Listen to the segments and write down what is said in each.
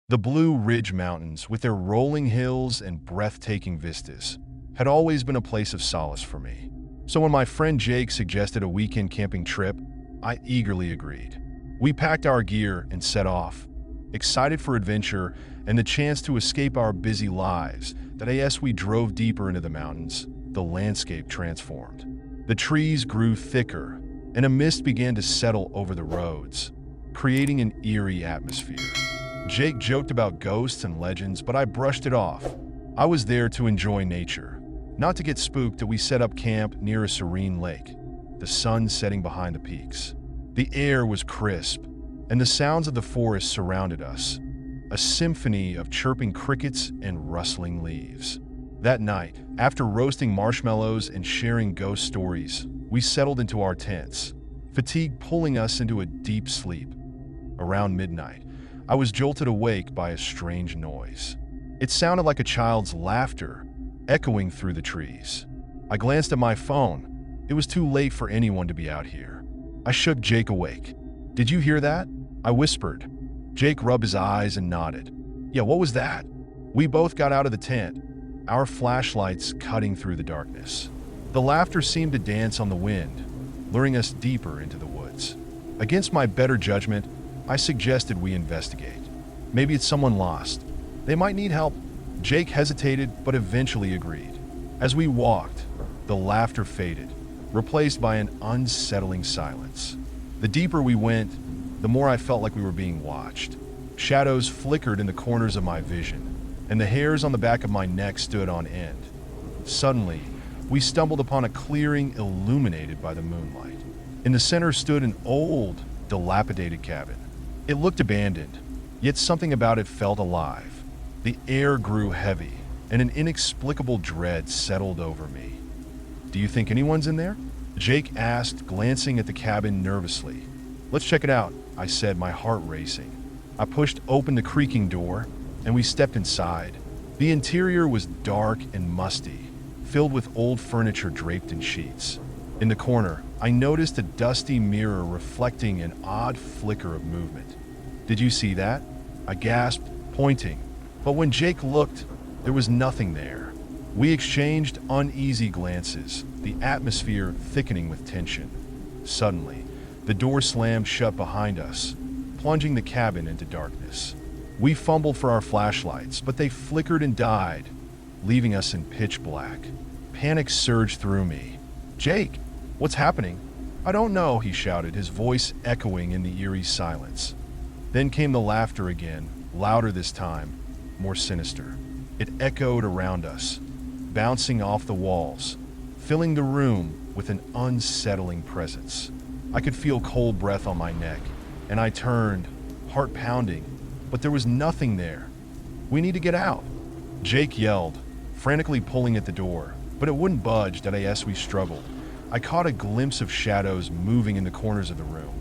The Blue Ridge Mountains, with their rolling hills and breathtaking vistas, had always been a place of solace for me. So when my friend Jake suggested a weekend camping trip, I eagerly agreed. We packed our gear and set off, excited for adventure and the chance to escape our busy lives. That as we drove deeper into the mountains, the landscape transformed. The trees grew thicker, and a mist began to settle over the roads, creating an eerie atmosphere. Jake joked about ghosts and legends, but I brushed it off. I was there to enjoy nature, not to get spooked. We set up camp near a serene lake, the sun setting behind the peaks. The air was crisp, and the sounds of the forest surrounded us, a symphony of chirping crickets and rustling leaves. That night, after roasting marshmallows and sharing ghost stories, we settled into our tents, fatigue pulling us into a deep sleep. Around midnight, I was jolted awake by a strange noise. It sounded like a child's laughter, echoing through the trees. I glanced at my phone. It was too late for anyone to be out here. I shook Jake awake. "Did you hear that?" I whispered. Jake rubbed his eyes and nodded. "Yeah, what was that?" We both got out of the tent, our flashlights cutting through the darkness. The laughter seemed to dance on the wind, luring us deeper into the woods. Against my better judgment, I suggested we investigate. Maybe it's someone lost. They might need help. Jake hesitated, but eventually agreed. As we walked, the laughter faded, replaced by an unsettling silence. The deeper we went, the more I felt like we were being watched. Shadows flickered in the corners of my vision, and the hairs on the back of my neck stood on end. Suddenly, we stumbled upon a clearing illuminated by the moonlight. In the center stood an old, dilapidated cabin. It looked abandoned, yet something about it felt alive. The air grew heavy, and an inexplicable dread settled over me. "Do you think anyone's in there?" Jake asked, glancing at the cabin nervously. "Let's check it out," I said, my heart racing. I pushed open the creaking door, and we stepped inside. The interior was dark and musty, filled with old furniture draped in sheets. In the corner, I noticed a dusty mirror reflecting an odd flicker of movement. "Did you see that?" I gasped, pointing. But when Jake looked, there was nothing there. We exchanged uneasy glances, the atmosphere thickening with tension. Suddenly, the door slammed shut behind us, plunging the cabin into darkness. We fumbled for our flashlights, but they flickered and died, leaving us in pitch black. Panic surged through me. "Jake, what's happening?" "I don't know," he shouted, his voice echoing in the eerie silence. Then came the laughter again, louder this time, more sinister. It echoed around us, bouncing off the walls, filling the room with an unsettling presence. I could feel cold breath on my neck, and I turned, heart pounding, but there was nothing there. "We need to get out," Jake yelled, frantically pulling at the door, but it wouldn't budge. As we struggled, I caught a glimpse of shadows moving in the corners of the room,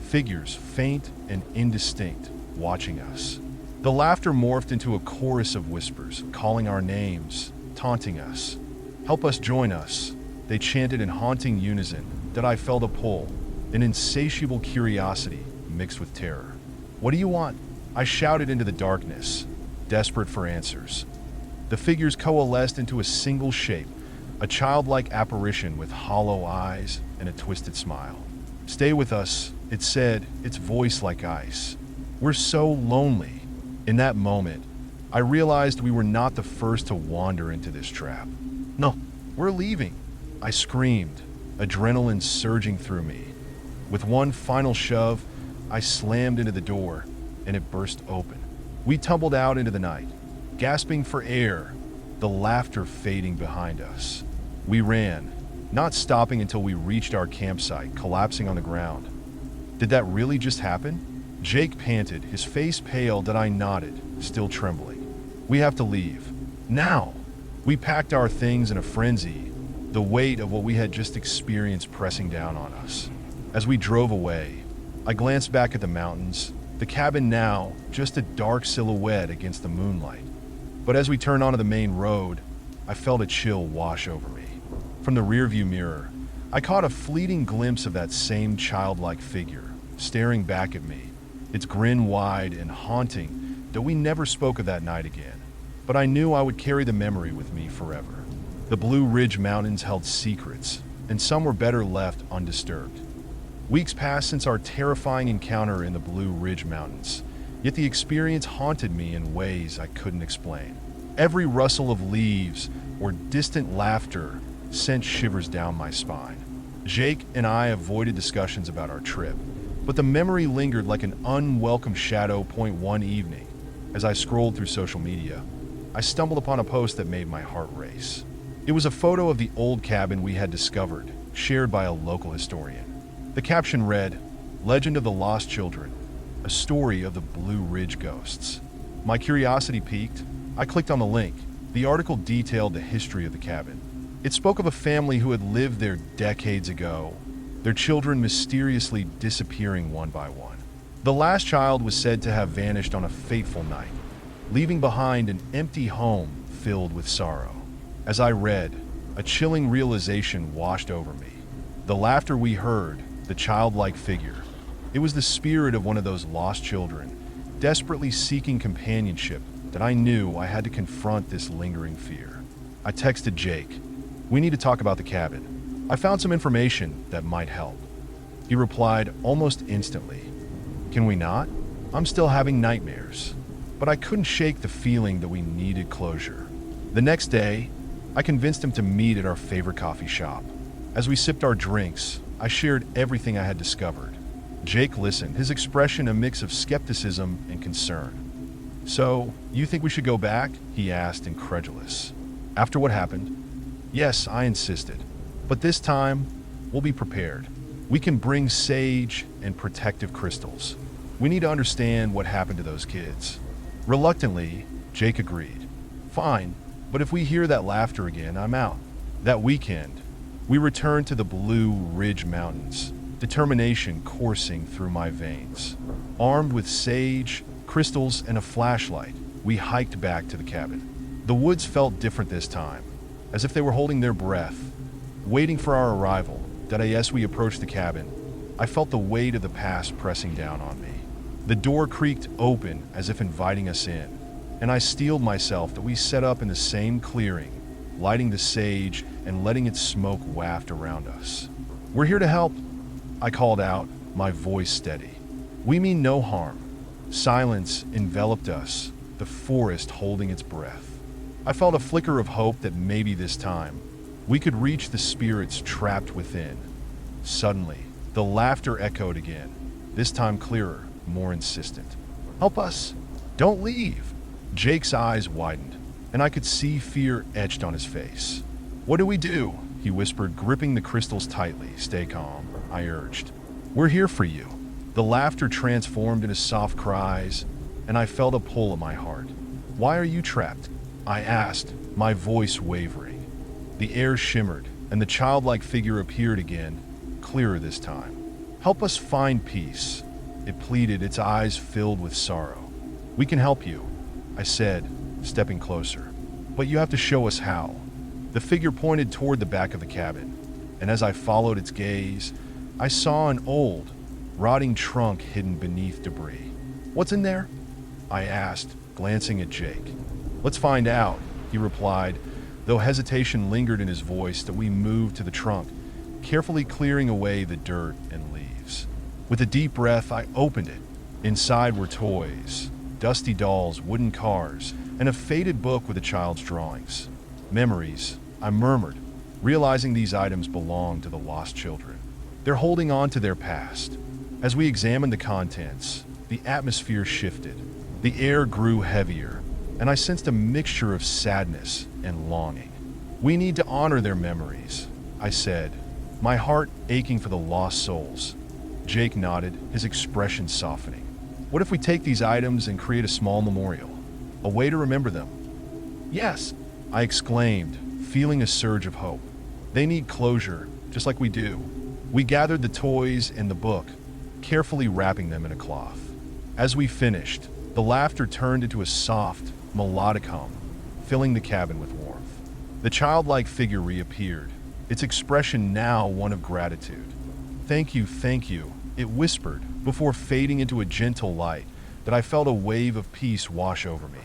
figures faint and indistinct, watching us. The laughter morphed into a chorus of whispers, calling our names, taunting us. "Help us, join us," they chanted in haunting unison. That I felt a pull, an insatiable curiosity mixed with terror. "What do you want?" I shouted into the darkness, desperate for answers. The figures coalesced into a single shape, a childlike apparition with hollow eyes and a twisted smile. "Stay with us," it said, its voice like ice. "We're so lonely." In that moment, I realized we were not the first to wander into this trap. "No, we're leaving," I screamed, adrenaline surging through me. With one final shove, I slammed into the door, and it burst open. We tumbled out into the night, gasping for air, the laughter fading behind us. We ran, not stopping until we reached our campsite, collapsing on the ground. "Did that really just happen?" Jake panted, his face pale. That I nodded, still trembling. "We have to leave. Now!" We packed our things in a frenzy, the weight of what we had just experienced pressing down on us. As we drove away, I glanced back at the mountains, the cabin now just a dark silhouette against the moonlight. But as we turned onto the main road, I felt a chill wash over me. From the rearview mirror, I caught a fleeting glimpse of that same childlike figure, staring back at me, its grin wide and haunting that we never spoke of that night again, but I knew I would carry the memory with me forever. The Blue Ridge Mountains held secrets, and some were better left undisturbed. Weeks passed since our terrifying encounter in the Blue Ridge Mountains, yet the experience haunted me in ways I couldn't explain. Every rustle of leaves or distant laughter sent shivers down my spine. Jake and I avoided discussions about our trip, but the memory lingered like an unwelcome shadow. One evening, as I scrolled through social media, I stumbled upon a post that made my heart race. It was a photo of the old cabin we had discovered, shared by a local historian. The caption read, "Legend of the Lost Children, a story of the Blue Ridge ghosts." My curiosity piqued. I clicked on the link. The article detailed the history of the cabin. It spoke of a family who had lived there decades ago, their children mysteriously disappearing one by one. The last child was said to have vanished on a fateful night, leaving behind an empty home filled with sorrow. As I read, a chilling realization washed over me. The laughter we heard, the childlike figure, it was the spirit of one of those lost children, desperately seeking companionship, that I knew I had to confront this lingering fear. I texted Jake, "We need to talk about the cabin. I found some information that might help." He replied almost instantly, "Can we not? I'm still having nightmares." But I couldn't shake the feeling that we needed closure. The next day, I convinced him to meet at our favorite coffee shop. As we sipped our drinks, I shared everything I had discovered. Jake listened, his expression a mix of skepticism and concern. "So, you think we should go back?" he asked, incredulous. After what happened? Yes, I insisted. But this time, we'll be prepared. We can bring sage and protective crystals. We need to understand what happened to those kids. Reluctantly, Jake agreed. "Fine, but if we hear that laughter again, I'm out." That weekend, we returned to the Blue Ridge Mountains, determination coursing through my veins. Armed with sage, crystals, and a flashlight, we hiked back to the cabin. The woods felt different this time, as if they were holding their breath, waiting for our arrival. That as we approached the cabin, I felt the weight of the past pressing down on me. The door creaked open as if inviting us in, and I steeled myself that we set up in the same clearing, lighting the sage and letting its smoke waft around us. "We're here to help," I called out, my voice steady. "We mean no harm." Silence enveloped us, the forest holding its breath. I felt a flicker of hope that maybe this time, we could reach the spirits trapped within. Suddenly, the laughter echoed again, this time clearer, more insistent. "Help us! Don't leave!" Jake's eyes widened, and I could see fear etched on his face. "What do we do?" he whispered, gripping the crystals tightly. "Stay calm," I urged. "We're here for you." The laughter transformed into soft cries, and I felt a pull at my heart. "Why are you trapped?" I asked, my voice wavering. The air shimmered, and the childlike figure appeared again, clearer this time. "Help us find peace," it pleaded, its eyes filled with sorrow. "We can help you," I said, stepping closer. "But you have to show us how." The figure pointed toward the back of the cabin, and as I followed its gaze, I saw an old, rotting trunk hidden beneath debris. "What's in there?" I asked, glancing at Jake. "Let's find out," he replied, though hesitation lingered in his voice. That we moved to the trunk, carefully clearing away the dirt and leaves. With a deep breath, I opened it. Inside were toys, dusty dolls, wooden cars, and a faded book with a child's drawings. "Memories," I murmured, realizing these items belonged to the lost children. They're holding on to their past. As we examined the contents, the atmosphere shifted. The air grew heavier, and I sensed a mixture of sadness and longing. "We need to honor their memories," I said, my heart aching for the lost souls. Jake nodded, his expression softening. "What if we take these items and create a small memorial? A way to remember them?" "Yes," I exclaimed, feeling a surge of hope. "They need closure, just like we do." We gathered the toys and the book, carefully wrapping them in a cloth. As we finished, the laughter turned into a soft, melodic hum, filling the cabin with warmth. The childlike figure reappeared, its expression now one of gratitude. Thank you," it whispered, before fading into a gentle light that I felt a wave of peace wash over me,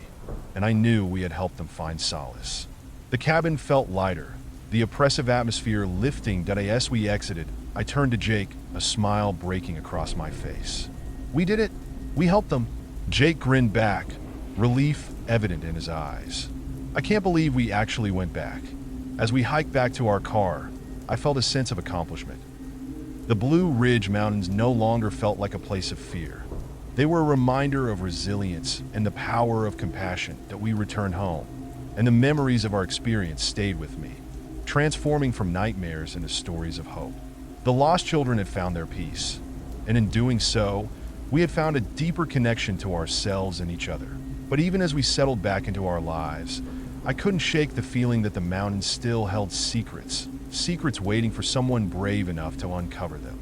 and I knew we had helped them find solace. The cabin felt lighter, the oppressive atmosphere lifting. As we exited, I turned to Jake, a smile breaking across my face. "We did it! We helped them!" Jake grinned back, relief evident in his eyes. "I can't believe we actually went back." As we hiked back to our car, I felt a sense of accomplishment. The Blue Ridge Mountains no longer felt like a place of fear. They were a reminder of resilience and the power of compassion. That we returned home, and the memories of our experience stayed with me, transforming from nightmares into stories of hope. The lost children had found their peace, and in doing so, we had found a deeper connection to ourselves and each other. But even as we settled back into our lives, I couldn't shake the feeling that the mountains still held secrets waiting for someone brave enough to uncover them.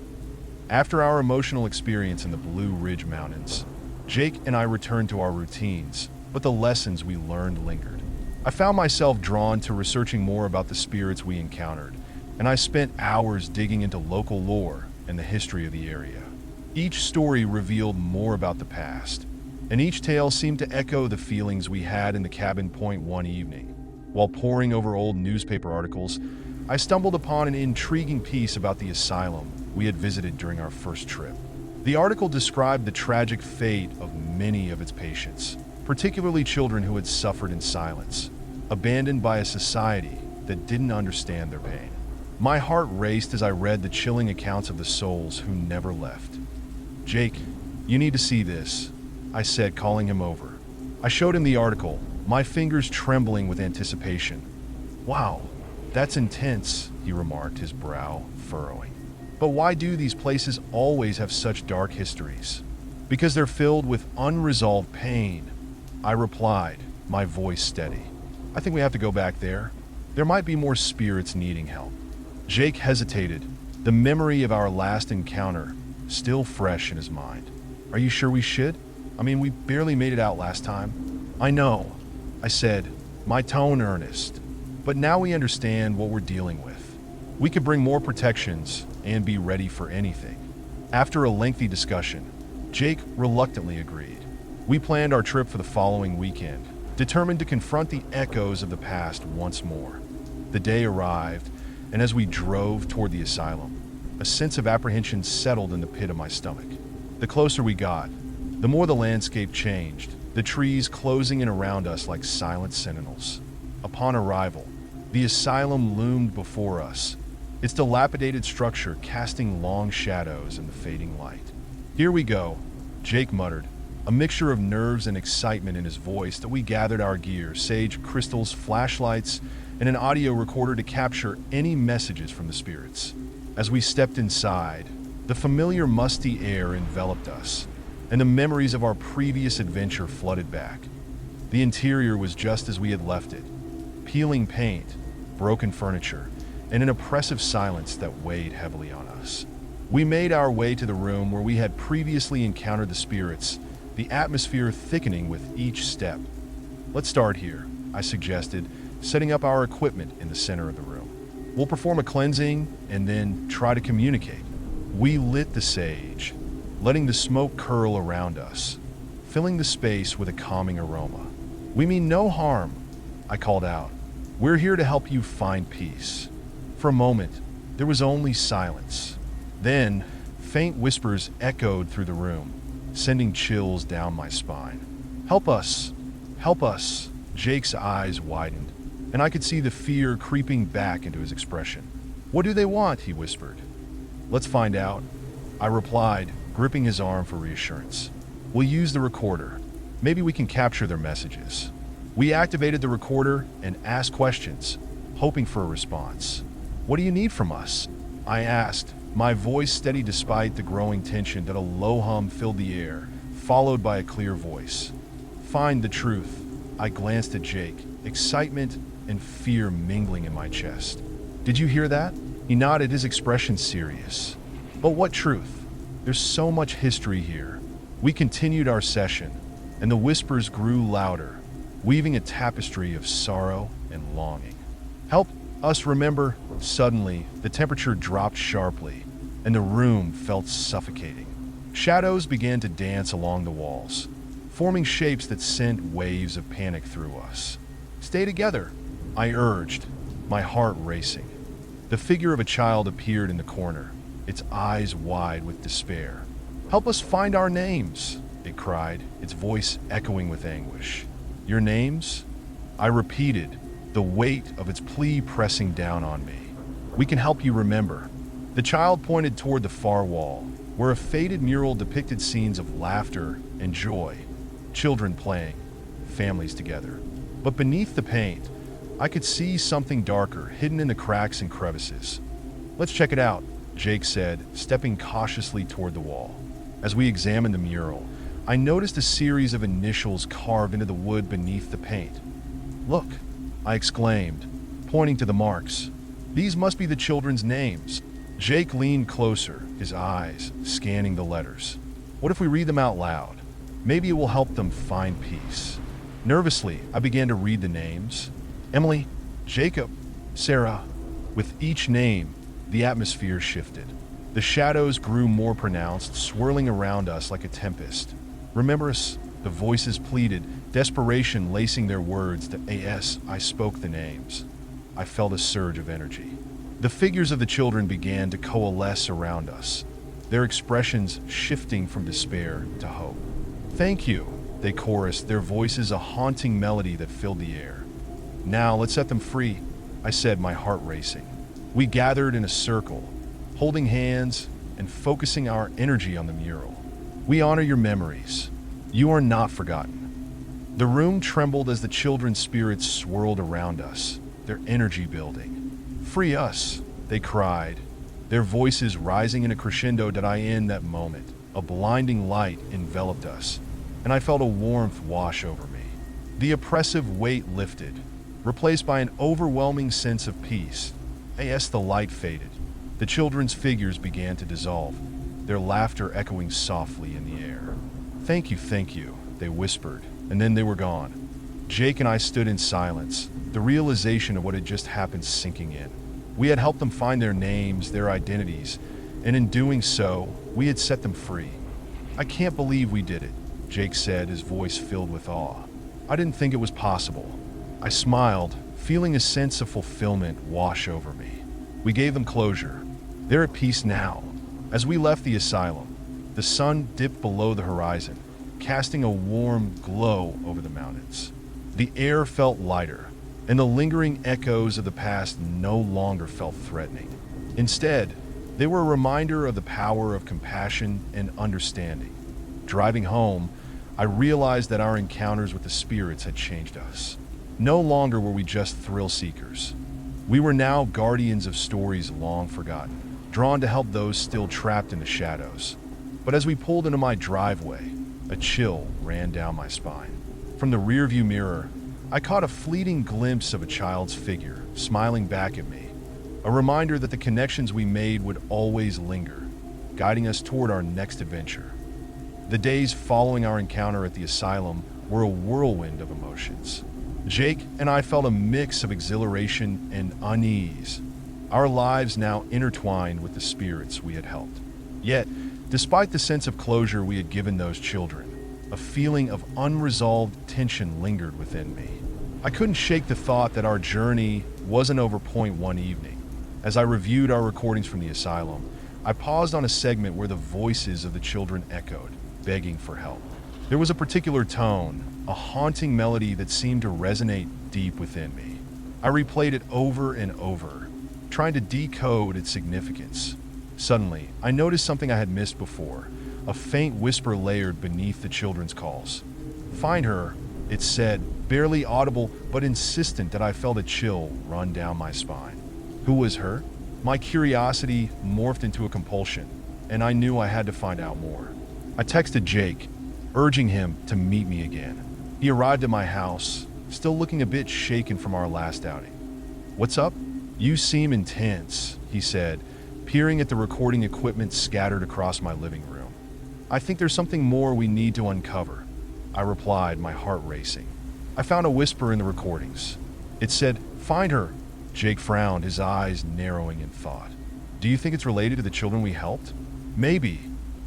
After our emotional experience in the Blue Ridge Mountains, Jake and I returned to our routines, but the lessons we learned lingered. I found myself drawn to researching more about the spirits we encountered, and I spent hours digging into local lore and the history of the area. Each story revealed more about the past, and each tale seemed to echo the feelings we had in the cabin. One evening, while poring over old newspaper articles, I stumbled upon an intriguing piece about the asylum we had visited during our first trip. The article described the tragic fate of many of its patients, particularly children who had suffered in silence, abandoned by a society that didn't understand their pain. My heart raced as I read the chilling accounts of the souls who never left. "Jake, you need to see this," I said, calling him over. I showed him the article, my fingers trembling with anticipation. "Wow, that's intense," he remarked, his brow furrowing. "But why do these places always have such dark histories?" "Because they're filled with unresolved pain," I replied, my voice steady. "I think we have to go back there. There might be more spirits needing help." Jake hesitated, the memory of our last encounter still fresh in his mind. "Are you sure we should? I mean, we barely made it out last time." "I know," I said, my tone earnest. "But now we understand what we're dealing with. We could bring more protections and be ready for anything." After a lengthy discussion, Jake reluctantly agreed. We planned our trip for the following weekend, determined to confront the echoes of the past once more. The day arrived, and as we drove toward the asylum, a sense of apprehension settled in the pit of my stomach. The closer we got, the more the landscape changed, the trees closing in around us like silent sentinels. Upon arrival, the asylum loomed before us, its dilapidated structure casting long shadows in the fading light. "Here we go," Jake muttered, a mixture of nerves and excitement in his voice. That we gathered our gear, sage crystals, flashlights, and an audio recorder to capture any messages from the spirits. As we stepped inside, the familiar musty air enveloped us, and the memories of our previous adventure flooded back. The interior was just as we had left it, peeling paint, broken furniture, and an oppressive silence that weighed heavily on us. We made our way to the room where we had previously encountered the spirits, the atmosphere thickening with each step. "Let's start here," I suggested, setting up our equipment in the center of the room. "We'll perform a cleansing and then try to communicate." We lit the sage, letting the smoke curl around us, filling the space with a calming aroma. "We mean no harm," I called out. "We're here to help you find peace." For a moment, there was only silence. Then, faint whispers echoed through the room, sending chills down my spine. "Help us! Help us!" Jake's eyes widened, and I could see the fear creeping back into his expression. "What do they want?" he whispered. "Let's find out," I replied, gripping his arm for reassurance. "We'll use the recorder. Maybe we can capture their messages." We activated the recorder and asked questions, hoping for a response. "What do you need from us?" I asked, my voice steady despite the growing tension. That a low hum filled the air, followed by a clear voice. "Find the truth." I glanced at Jake, excitement and fear mingling in my chest. "Did you hear that?" He nodded, his expression serious. "But what truth? There's so much history here." We continued our session, and the whispers grew louder, weaving a tapestry of sorrow and longing. "Help us remember." Suddenly, the temperature dropped sharply, and the room felt suffocating. Shadows began to dance along the walls, forming shapes that sent waves of panic through us. "Stay together," I urged, my heart racing. The figure of a child appeared in the corner, its eyes wide with despair. "Help us find our names," it cried, its voice echoing with anguish. "Your names?" I repeated, the weight of its plea pressing down on me. "We can help you remember." The child pointed toward the far wall, where a faded mural depicted scenes of laughter and joy, children playing, families together. But beneath the paint, I could see something darker hidden in the cracks and crevices. "Let's check it out," Jake said, stepping cautiously toward the wall. As we examined the mural, I noticed a series of initials carved into the wood beneath the paint. "Look," I exclaimed, pointing to the marks. "These must be the children's names." Jake leaned closer, his eyes scanning the letters. "What if we read them out loud? Maybe it will help them find peace." Nervously, I began to read the names. Emily, Jacob, Sarah. With each name, the atmosphere shifted. The shadows grew more pronounced, swirling around us like a tempest. "Remember us," the voices pleaded, desperation lacing their words to as I spoke the names. I felt a surge of energy. The figures of the children began to coalesce around us, their expressions shifting from despair to hope. "Thank you," they chorused, their voices a haunting melody that filled the air. "Now let's set them free," I said, my heart racing. We gathered in a circle, holding hands and focusing our energy on the mural. "We honor your memories. You are not forgotten." The room trembled as the children's spirits swirled around us, their energy building. "Free us," they cried, their voices rising in a crescendo. In that moment, a blinding light enveloped us, and I felt a warmth wash over me. The oppressive weight lifted, replaced by an overwhelming sense of peace. As the light faded, the children's figures began to dissolve, their laughter echoing softly in the air. Thank you," they whispered, and then they were gone. Jake and I stood in silence, the realization of what had just happened sinking in. We had helped them find their names, their identities, and in doing so, we had set them free. "I can't believe we did it," Jake said, his voice filled with awe. "I didn't think it was possible." I smiled, feeling a sense of fulfillment wash over me. We gave them closure. They're at peace now. As we left the asylum, the sun dipped below the horizon, casting a warm glow over the mountains. The air felt lighter, and the lingering echoes of the past no longer felt threatening. Instead, they were a reminder of the power of compassion and understanding. Driving home, I realized that our encounters with the spirits had changed us. No longer were we just thrill seekers. We were now guardians of stories long forgotten, drawn to help those still trapped in the shadows. But as we pulled into my driveway, a chill ran down my spine. From the rearview mirror, I caught a fleeting glimpse of a child's figure, smiling back at me, a reminder that the connections we made would always linger, guiding us toward our next adventure. The days following our encounter at the asylum were a whirlwind of emotions. Jake and I felt a mix of exhilaration and unease, our lives now intertwined with the spirits we had helped. Yet, despite the sense of closure we had given those children, a feeling of unresolved tension lingered within me. I couldn't shake the thought that our journey wasn't over one evening. As I reviewed our recordings from the asylum, I paused on a segment where the voices of the children echoed, begging for help. There was a particular tone, a haunting melody that seemed to resonate deep within me. I replayed it over and over, trying to decode its significance. Suddenly, I noticed something I had missed before, a faint whisper layered beneath the children's calls. "Find her," it said, barely audible but insistent that I felt a chill run down my spine. Who was her? My curiosity morphed into a compulsion, and I knew I had to find out more. I texted Jake, urging him to meet me again. He arrived at my house, still looking a bit shaken from our last outing. "What's up? You seem intense," he said, peering at the recording equipment scattered across my living room. "I think there's something more we need to uncover," I replied, my heart racing. I found a whisper in the recordings. It said, "Find her." Jake frowned, his eyes narrowing in thought. "Do you think it's related to the children we helped?" "Maybe,"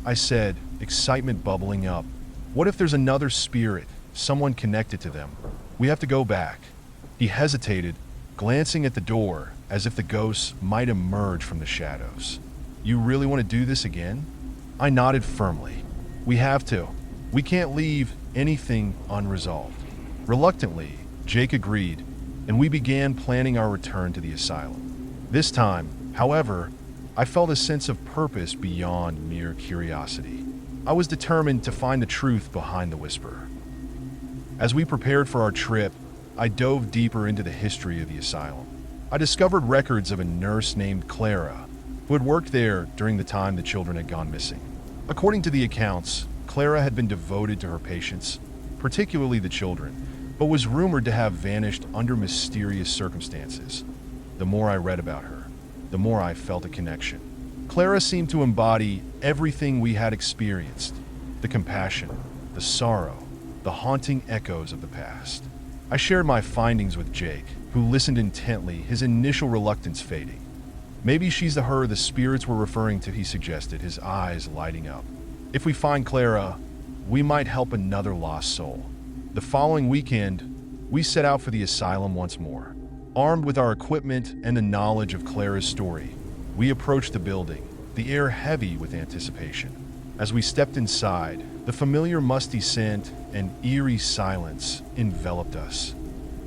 I said, excitement bubbling up. What if there's another spirit, someone connected to them? We have to go back. He hesitated, glancing at the door as if the ghosts might emerge from the shadows. You really want to do this again? I nodded firmly. We have to. We can't leave anything unresolved. Reluctantly, Jake agreed, and we began planning our return to the asylum. This time, however, I felt a sense of purpose beyond mere curiosity. I was determined to find the truth behind the whisper. As we prepared for our trip, I dove deeper into the history of the asylum. I discovered records of a nurse named Clara, who had worked there during the time the children had gone missing. According to the accounts, Clara had been devoted to her patients, particularly the children, but was rumored to have vanished under mysterious circumstances. The more I read about her, the more I felt a connection. Clara seemed to embody everything we had experienced: the compassion, the sorrow, the haunting echoes of the past. I shared my findings with Jake, who listened intently, his initial reluctance fading. Maybe she's the her the spirits were referring to, he suggested, his eyes lighting up. If we find Clara, we might help another lost soul. The following weekend, we set out for the asylum once more. Armed with our equipment and the knowledge of Clara's story, we approached the building, the air heavy with anticipation. As we stepped inside, the familiar musty scent and eerie silence enveloped us.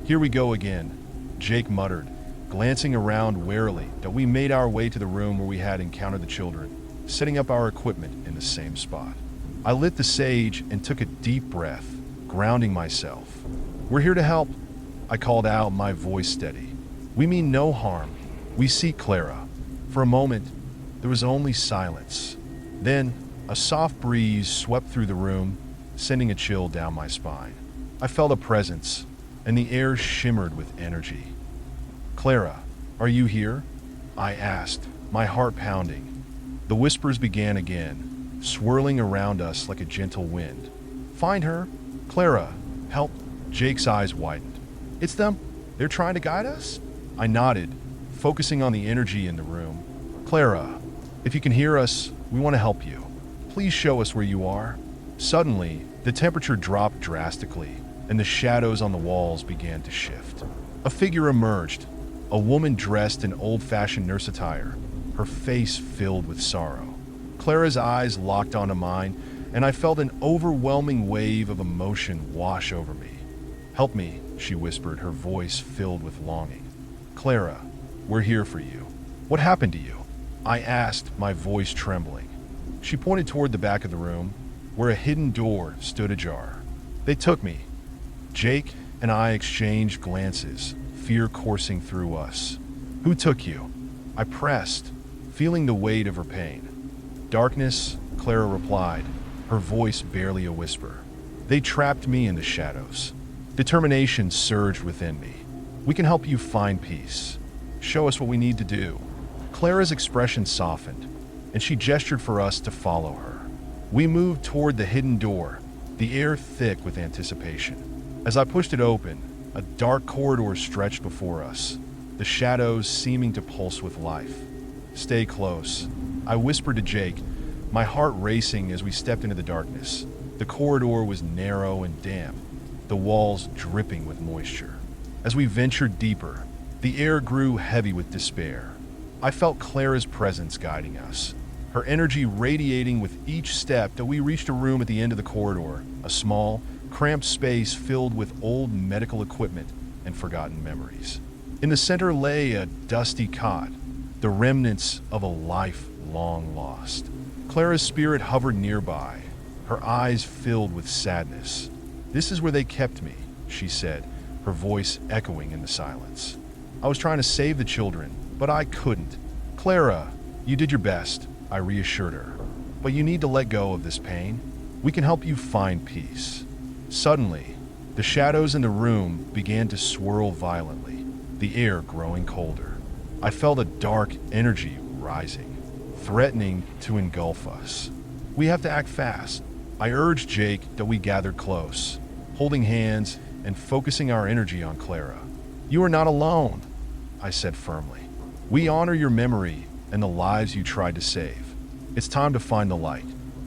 Here we go again, Jake muttered, glancing around warily that we made our way to the room where we had encountered the children, setting up our equipment in the same spot. I lit the sage and took a deep breath, grounding myself. We're here to help, I called out, my voice steady. We mean no harm. We seek Clara. For a moment, there was only silence. Then, a soft breeze swept through the room, sending a chill down my spine. I felt a presence, and the air shimmered with energy. Clara, are you here? I asked, my heart pounding. The whispers began again, swirling around us like a gentle wind. Find her? Clara, help. Jake's eyes widened. It's them? They're trying to guide us? I nodded, focusing on the energy in the room. Clara, if you can hear us, we want to help you. Please show us where you are. Suddenly, the temperature dropped drastically, and the shadows on the walls began to shift. A figure emerged, a woman dressed in old-fashioned nurse attire, her face filled with sorrow. Clara's eyes locked onto mine, and I felt an overwhelming wave of emotion wash over me. Help me, she whispered, her voice filled with longing. Clara, we're here for you. What happened to you? I asked, my voice trembling. She pointed toward the back of the room, where a hidden door stood ajar. They took me. Jake and I exchanged glances, fear coursing through us. Who took you? I pressed, feeling the weight of her pain. Darkness, Clara replied, her voice barely a whisper. They trapped me in the shadows. Determination surged within me. We can help you find peace. Show us what we need to do. Clara's expression softened, and she gestured for us to follow her. We moved toward the hidden door, the air thick with anticipation. As I pushed it open, a dark corridor stretched before us, the shadows seeming to pulse with life. Stay close, I whispered to Jake, my heart racing as we stepped into the darkness. The corridor was narrow and damp, the walls dripping with moisture. As we ventured deeper, the air grew heavy with despair. I felt Clara's presence guiding us, her energy radiating with each step till we reached a room at the end of the corridor, a small, cramped space filled with old medical equipment and forgotten memories. In the center lay a dusty cot, the remnants of a life long lost. Clara's spirit hovered nearby, her eyes filled with sadness. This is where they kept me, she said, her voice echoing in the silence. I was trying to save the children, but I couldn't. Clara, you did your best, I reassured her. But you need to let go of this pain. We can help you find peace. Suddenly, the shadows in the room began to swirl violently, the air growing colder. I felt a dark energy rising, threatening to engulf us. We have to act fast. I urged Jake that we gather close, holding hands and focusing our energy on Clara. You are not alone, I said firmly. We honor your memory and the lives you tried to save. It's time to find the light.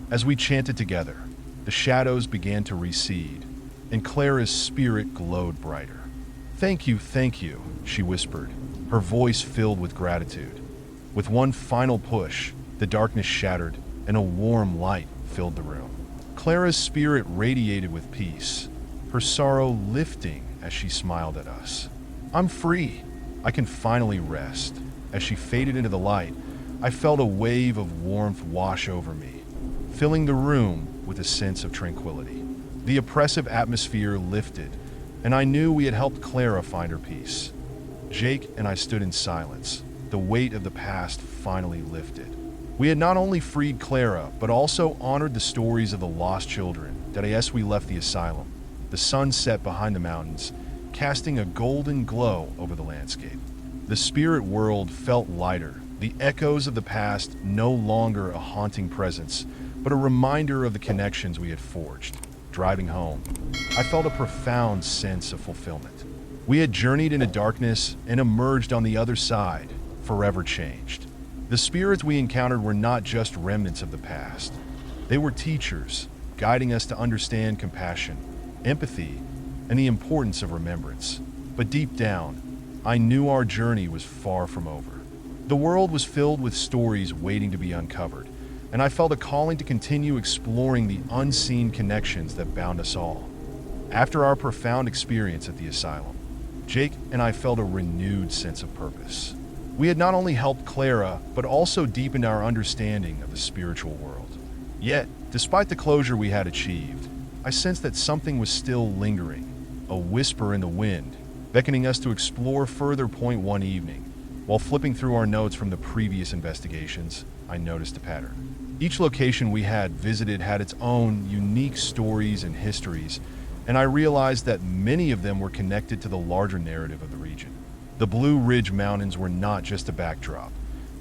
As we chanted together, the shadows began to recede, and Clara's spirit glowed brighter. Thank you, she whispered, her voice filled with gratitude. With one final push, the darkness shattered, and a warm light filled the room. Clara's spirit radiated with peace, her sorrow lifting as she smiled at us. I'm free. I can finally rest. As she faded into the light, I felt a wave of warmth wash over me, filling the room with a sense of tranquility. The oppressive atmosphere lifted, and I knew we had helped Clara find her peace. Jake and I stood in silence, the weight of the past finally lifted. We had not only freed Clara, but also honored the stories of the lost children that as we left the asylum. The sun set behind the mountains, casting a golden glow over the landscape. The spirit world felt lighter, the echoes of the past no longer a haunting presence, but a reminder of the connections we had forged. Driving home, I felt a profound sense of fulfillment. We had journeyed into darkness and emerged on the other side, forever changed. The spirits we encountered were not just remnants of the past. They were teachers, guiding us to understand compassion, empathy, and the importance of remembrance. But deep down, I knew our journey was far from over. The world was filled with stories waiting to be uncovered, and I felt a calling to continue exploring the unseen connections that bound us all. After our profound experience at the asylum, Jake and I felt a renewed sense of purpose. We had not only helped Clara, but also deepened our understanding of the spiritual world. Yet, despite the closure we had achieved, I sensed that something was still lingering, a whisper in the wind, beckoning us to explore further. One evening, while flipping through our notes from the previous investigations, I noticed a pattern. Each location we had visited had its own unique stories and histories, and I realized that many of them were connected to the larger narrative of the region. The Blue Ridge Mountains were not just a backdrop.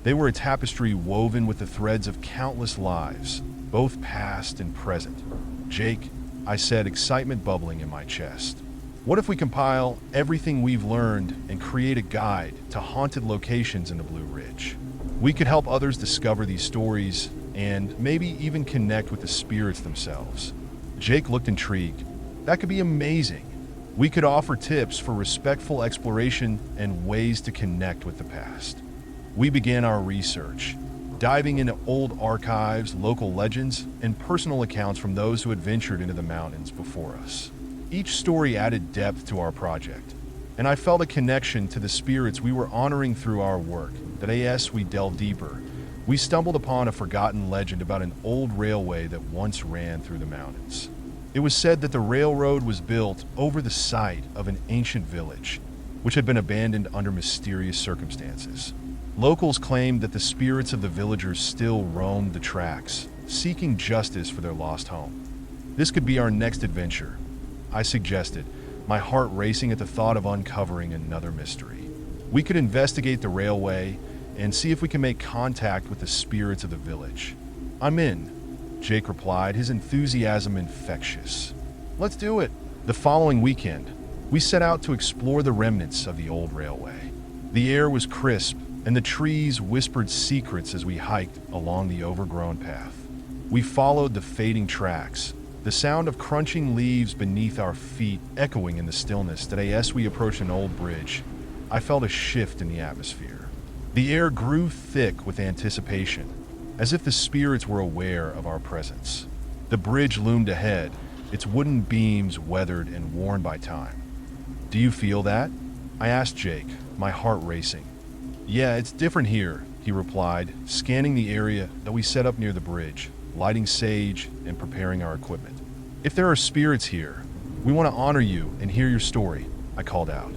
They were a tapestry woven with the threads of countless lives, both past and present. Jake, I said, excitement bubbling in my chest. What if we compile everything we've learned and create a guide to haunted locations in the Blue Ridge? We could help others discover these stories and maybe even connect with the spirits themselves. Jake looked intrigued. That could be amazing. We could offer tips for respectful exploration and ways to connect with the past. We began our research, diving into old archives, local legends, and personal accounts from those who had ventured into the mountains before us. Each story added depth to our project, and I felt a connection to the spirits we were honoring through our work. That as we delved deeper, we stumbled upon a forgotten legend about an old railway that once ran through the mountains. It was said that the railroad was built over the site of an ancient village, which had been abandoned under mysterious circumstances. Locals claimed that the spirits of the villagers still roamed the tracks, seeking justice for their lost home. This could be our next adventure, I suggested, my heart racing at the thought of uncovering another mystery. We could investigate the railway and see if we can make contact with the spirits of the village. I'm in, Jake replied, his enthusiasm infectious. Let's do it. The following weekend, we set out to explore the remnants of the old railway. The air was crisp, and the trees whispered secrets as we hiked along the overgrown path. We followed the fading tracks, the sound of crunching leaves beneath our feet echoing in the stillness. That as we approached an old bridge, I felt a shift in the atmosphere. The air grew thick with anticipation, as if the spirits were aware of our presence. The bridge loomed ahead, its wooden beams weathered and worn by time. Do you feel that? I asked Jake, my heart racing. Yeah, it's different here, he replied, scanning the area that we set up near the bridge, lighting sage and preparing our equipment. If there are spirits here, we want to honor you and hear your story, I called out.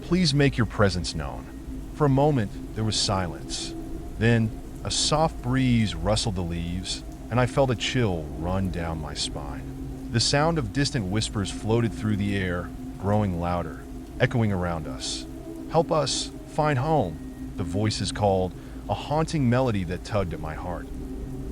Please make your presence known. For a moment, there was silence. Then, a soft breeze rustled the leaves, and I felt a chill run down my spine. The sound of distant whispers floated through the air, growing louder, echoing around us. Help us find home, the voices called, a haunting melody that tugged at my heart.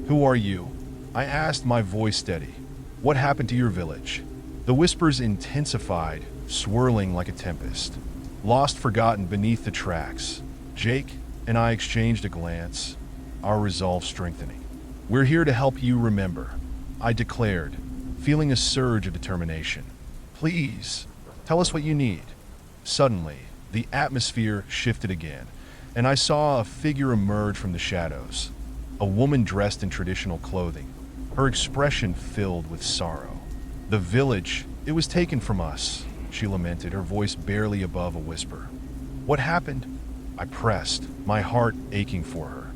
Who are you? I asked, my voice steady. What happened to your village? The whispers intensified, swirling like a tempest. Lost, forgotten beneath the tracks. Jake and I exchanged a glance, our resolve strengthening. We're here to help you remember, I declared, feeling a surge of determination. Please, tell us what you need. Suddenly, the atmosphere shifted again, and I saw a figure emerge from the shadows. A woman dressed in traditional clothing, her expression filled with sorrow. The village, it was taken from us, she lamented, her voice barely above a whisper. What happened? I pressed, my heart aching for her.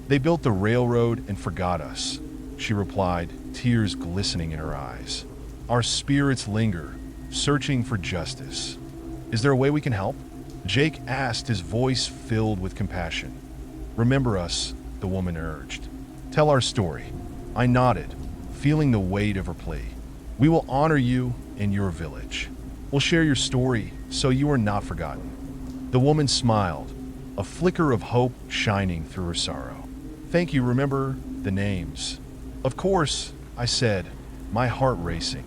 They built the railroad and forgot us, she replied, tears glistening in her eyes. Our spirits linger, searching for justice. Is there a way we can help? Jake asked, his voice filled with compassion. Remember us, the woman urged. Tell our story. I nodded, feeling the weight of her plea. We will honor you in your village. We'll share your story so you are not forgotten. The woman smiled, a flicker of hope shining through her sorrow. Thank you, remember the names. Of course, I said, my heart racing.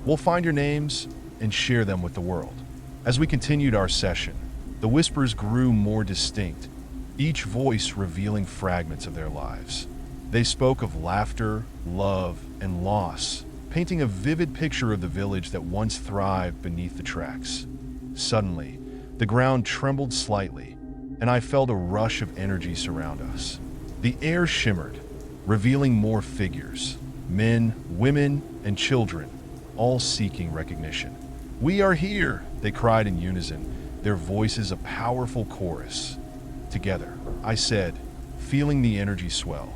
We'll find your names and share them with the world. As we continued our session, the whispers grew more distinct, each voice revealing fragments of their lives. They spoke of laughter, love, and loss, painting a vivid picture of the village that once thrived beneath the tracks. Suddenly, the ground trembled slightly, and I felt a rush of energy surround us. The air shimmered, revealing more figures, men, women, and children, all seeking recognition. We are here, they cried in unison, their voices a powerful chorus. Together, I said, feeling the energy swell.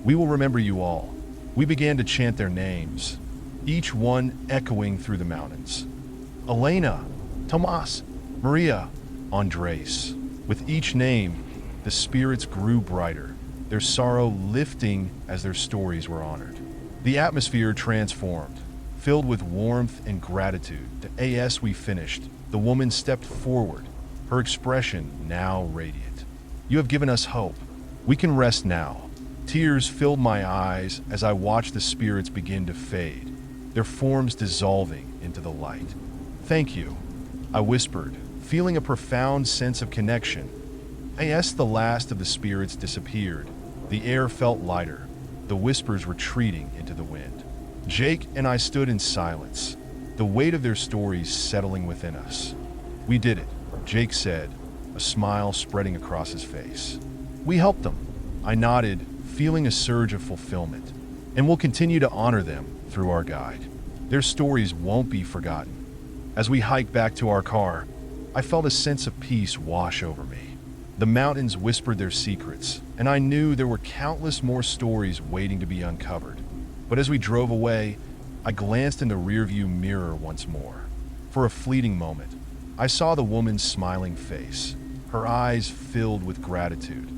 We will remember you all. We began to chant their names, each one echoing through the mountains. Elena, Tomas, Maria, Andres. With each name, the spirits grew brighter, their sorrow lifting as their stories were honored. The atmosphere transformed, filled with warmth and gratitude. As we finished, the woman stepped forward, her expression now radiant. You have given us hope. We can rest now. Tears filled my eyes as I watched the spirits begin to fade, their forms dissolving into the light. Thank you, I whispered, feeling a profound sense of connection. As the last of the spirits disappeared, the air felt lighter, the whispers retreating into the wind. Jake and I stood in silence, the weight of their stories settling within us. We did it, Jake said, a smile spreading across his face. We helped them. I nodded, feeling a surge of fulfillment, and we'll continue to honor them through our guide. Their stories won't be forgotten. As we hiked back to our car, I felt a sense of peace wash over me. The mountains whispered their secrets, and I knew there were countless more stories waiting to be uncovered. But as we drove away, I glanced in the rearview mirror once more. For a fleeting moment, I saw the woman's smiling face, her eyes filled with gratitude,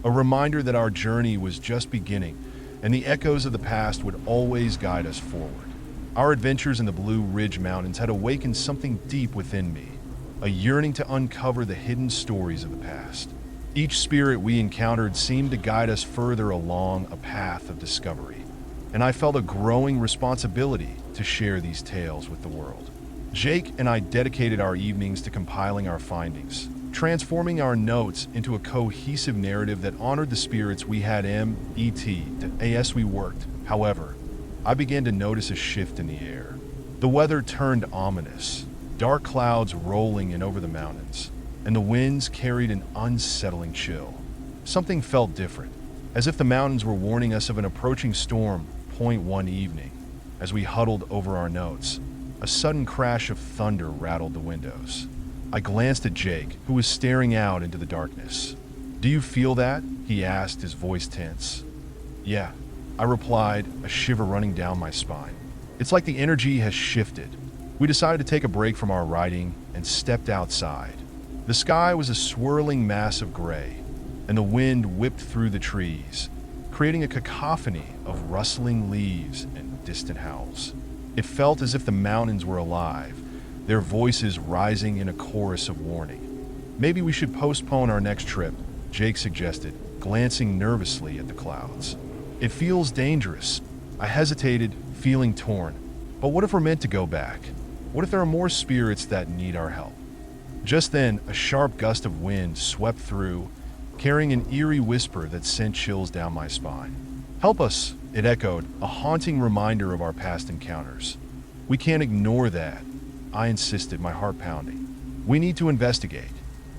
a reminder that our journey was just beginning and the echoes of the past would always guide us forward. Our adventures in the Blue Ridge Mountains had awakened something deep within me, a yearning to uncover the hidden stories of the past. Each spirit we encountered seemed to guide us further along a path of discovery, and I felt a growing responsibility to share these tales with the world. Jake and I dedicated our evenings to compiling our findings, transforming our notes into a cohesive narrative that honored the spirits we had as we worked. However, I began to notice a shift in the air. The weather turned ominous, dark clouds rolling in over the mountains, and the winds carried an unsettling chill. Something felt different, as if the mountains were warning us of an approaching storm. One evening, as we huddled over our notes, a sudden crash of thunder rattled the windows. I glanced at Jake, who was staring out into the darkness. Do you feel that? He asked, his voice tense. Yeah, I replied, a shiver running down my spine. It's like the energy has shifted. We decided to take a break from our writing and stepped outside. The sky was a swirling mass of gray, and the wind whipped through the trees, creating a cacophony of rustling leaves and distant howls. It felt as if the mountains were alive, their voices rising in a chorus of warning. Maybe we should postpone our next trip, Jake suggested, glancing nervously at the clouds. It feels dangerous. I hesitated, feeling torn. But what if we're meant to go back? What if there are more spirits that need our help? Just then, a sharp gust of wind swept through, carrying an eerie whisper that sent chills down my spine. Help us, it echoed, a haunting reminder of our past encounters. We can't ignore that, I insisted, my heart pounding. We need to investigate.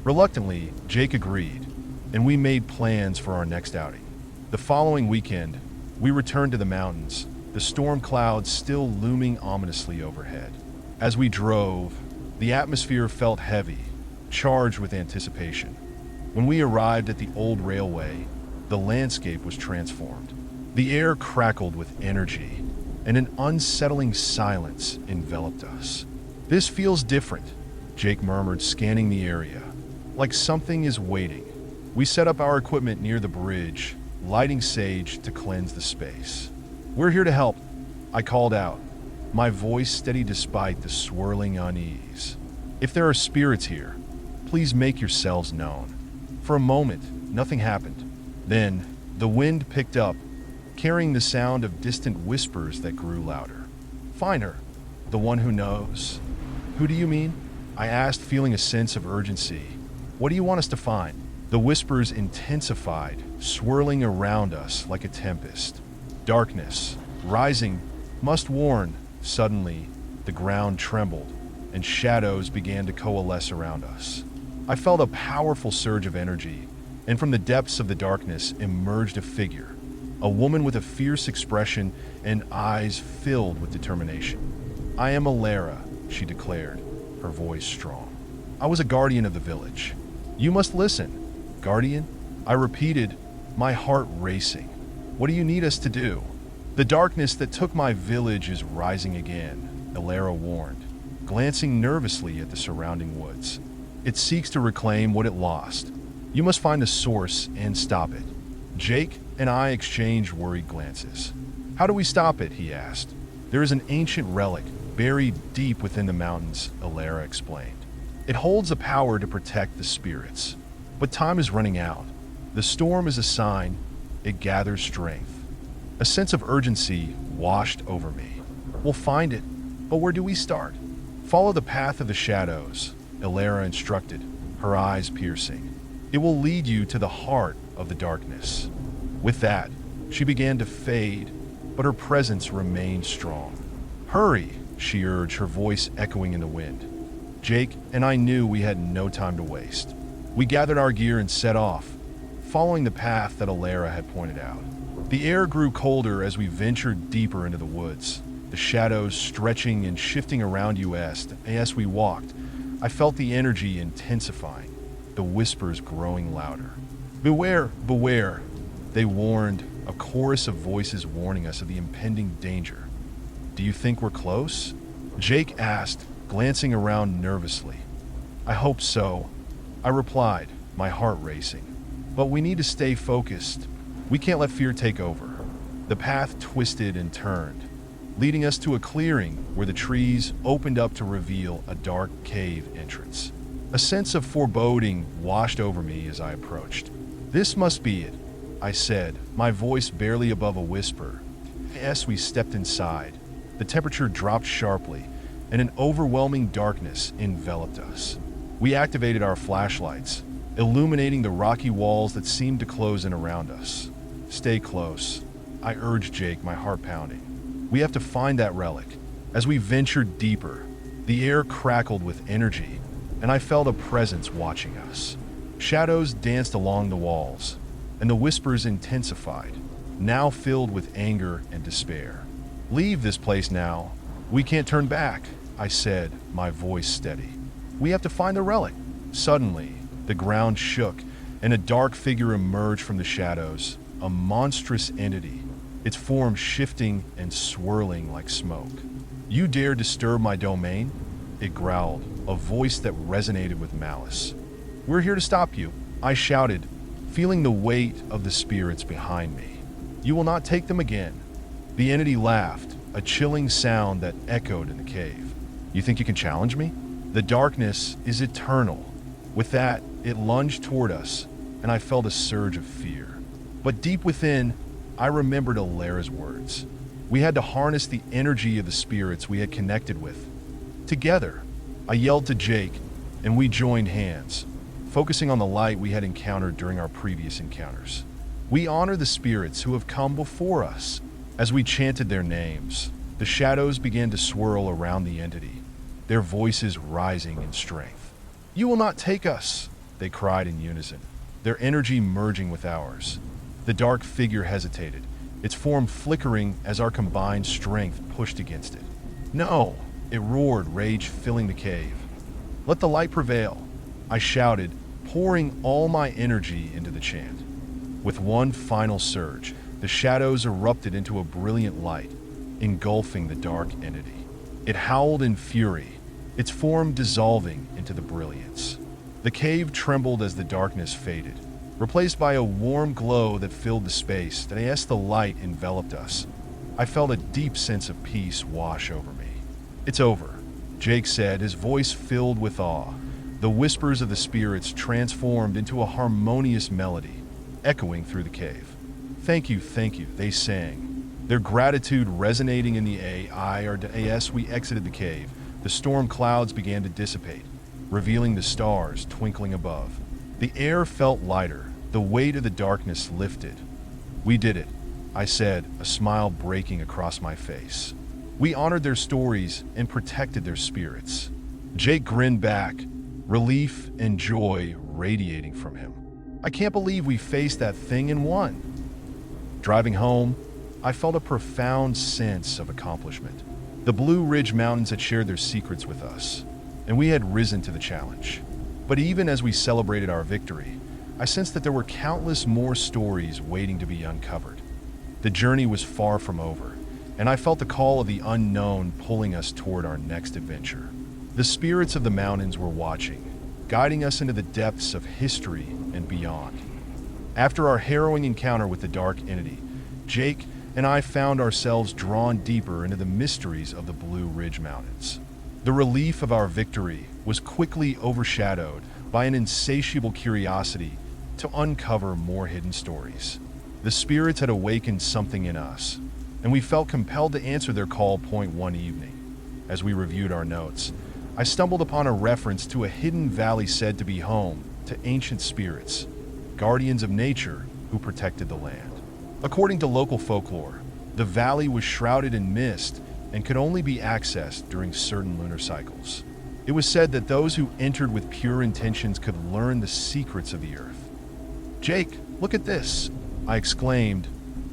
Reluctantly, Jake agreed, and we made plans for our next outing. The following weekend, we returned to the mountains, the storm clouds still looming ominously overhead. As we drove, the atmosphere felt heavy, charged with anticipation. When we arrived at the old railway, the landscape was transformed. The air crackled with energy, and an unsettling silence enveloped us. "This feels different," Jake murmured, scanning the area. "Like something is waiting." We set up our equipment near the bridge, lighting sage to cleanse the space. "We're here to help," I called out, my voice steady despite the swirling unease. "If there are spirits here, please make yourselves known." For a moment, nothing happened. Then, the wind picked up, carrying the sound of distant whispers that grew louder. "Find her, the one who knows." "Who do you mean?" I asked, feeling a sense of urgency. "What do you want us to find?" The whispers intensified, swirling around us like a tempest. Darkness, rising, must warn. Suddenly, the ground trembled, and shadows began to coalesce around us. I felt a powerful surge of energy, and from the depths of the darkness emerged a figure, a woman with a fierce expression and eyes filled with determination. "I am Alara," she declared, her voice strong. "I was a guardian of the village." "You must listen." "Guardian?" I repeated, my heart racing. "What do you need us to do?" "The darkness that took my village is rising again," Alara warned, glancing nervously at the surrounding woods. "It seeks to reclaim what it lost. You must find the source and stop it." Jake and I exchanged worried glances. "How do we stop it?" he asked. "There is an ancient relic buried deep within the mountains," Alara explained. "It holds the power to protect the spirits. But time is running out. The storm is a sign. It gathers strength." A sense of urgency washed over me. "We'll find it, but where do we start?" "Follow the path of the shadows," Alara instructed, her eyes piercing. "It will lead you to the heart of the darkness." With that, she began to fade, but her presence remained strong. "Hurry," she urged, her voice echoing in the wind. Jake and I knew we had no time to waste. We gathered our gear and set off, following the path that Alara had pointed out. The air grew colder as we ventured deeper into the woods, the shadows stretching and shifting around us as we walked. I felt the energy intensifying, the whispers growing louder. "Beware, beware," they warned, a chorus of voices warning us of the impending danger. "Do you think we're close?" Jake asked, glancing around nervously. "I hope so," I replied, my heart racing. "But we need to stay focused. We can't let fear take over." The path twisted and turned, leading us to a clearing where the trees opened up to reveal a dark cave entrance. A sense of foreboding washed over me as I approached. "This must be it," I said, my voice barely above a whisper. As we stepped inside, the temperature dropped sharply, and an overwhelming darkness enveloped us. We activated our flashlights, illuminating the rocky walls that seemed to close in around us. "Stay close," I urged Jake, my heart pounding. "We have to find that relic." As we ventured deeper, the air crackled with energy, and I felt a presence watching us. Shadows danced along the walls, and the whispers intensified, now filled with anger and despair. "Leave this place now. We can't turn back," I said, my voice steady. "We have to find the relic." Suddenly, the ground shook, and a dark figure emerged from the shadows, a monstrous entity, its form shifting and swirling like smoke. "You dare disturb my domain?" it growled, a voice that resonated with malice. "We're here to stop you," I shouted, feeling the weight of the spirits behind me. "You will not take them again." The entity laughed, a chilling sound that echoed in the cave. "You think you can challenge me? The darkness is eternal." With that, it lunged toward us, and I felt a surge of fear. But deep within, I remembered Alara's words. We had to harness the energy of the spirits we had connected with. Together, I yelled to Jake, and we joined hands, focusing on the light we had encountered during our previous encounters. "We honor the spirits who have come before us," As we chanted their names, the shadows began to swirl around the entity, their voices rising in strength. "You will not take us," they cried in unison, their energy merging with ours. The dark figure hesitated, its form flickering as our combined strength pushed against it. "No!" it roared, rage filling the cave. "Let the light prevail," I shouted, pouring all my energy into the chant. With one final surge, the shadows erupted into a brilliant light, engulfing the dark entity. It howled in fury, its form dissolving into the brilliance. The cave trembled as the darkness faded, replaced by a warm glow that filled the space as the light enveloped us. I felt a deep sense of peace wash over me. "It's over," Jake said, his voice filled with awe. The whispers of the spirits transformed into a harmonious melody, echoing through the cave. Thank you," they sang, their gratitude resonating in the air. As we exited the cave, the storm clouds began to dissipate, revealing the stars twinkling above. The air felt lighter, the weight of the darkness lifted. "We did it," I said, a smile breaking across my face. "We honored their stories and protected their spirits." Jake grinned back, relief and joy radiating from him. "I can't believe we faced that thing and won." Driving home, I felt a profound sense of accomplishment. The Blue Ridge Mountains had shared their secrets with us, and we had risen to the challenge. But even as we celebrated our victory, I sensed that there were countless more stories waiting to be uncovered. The journey was far from over, and I felt the call of the unknown pulling us toward our next adventure. The spirits of the mountains were watching, guiding us into the depths of history and beyond. After our harrowing encounter with the dark entity, Jake and I found ourselves drawn deeper into the mysteries of the Blue Ridge Mountains. The relief of our victory was quickly overshadowed by an insatiable curiosity to uncover more hidden stories. The spirits had awakened something in us, and we felt compelled to answer their call. One evening, as we reviewed our notes, I stumbled upon a reference to a hidden valley said to be home to ancient spirits, guardians of nature who protected the land. According to local folklore, the valley was shrouded in mist and could only be accessed during certain lunar cycles. It was said that those who entered with pure intentions could learn the secrets of the earth. "Jake, look at this," I exclaimed,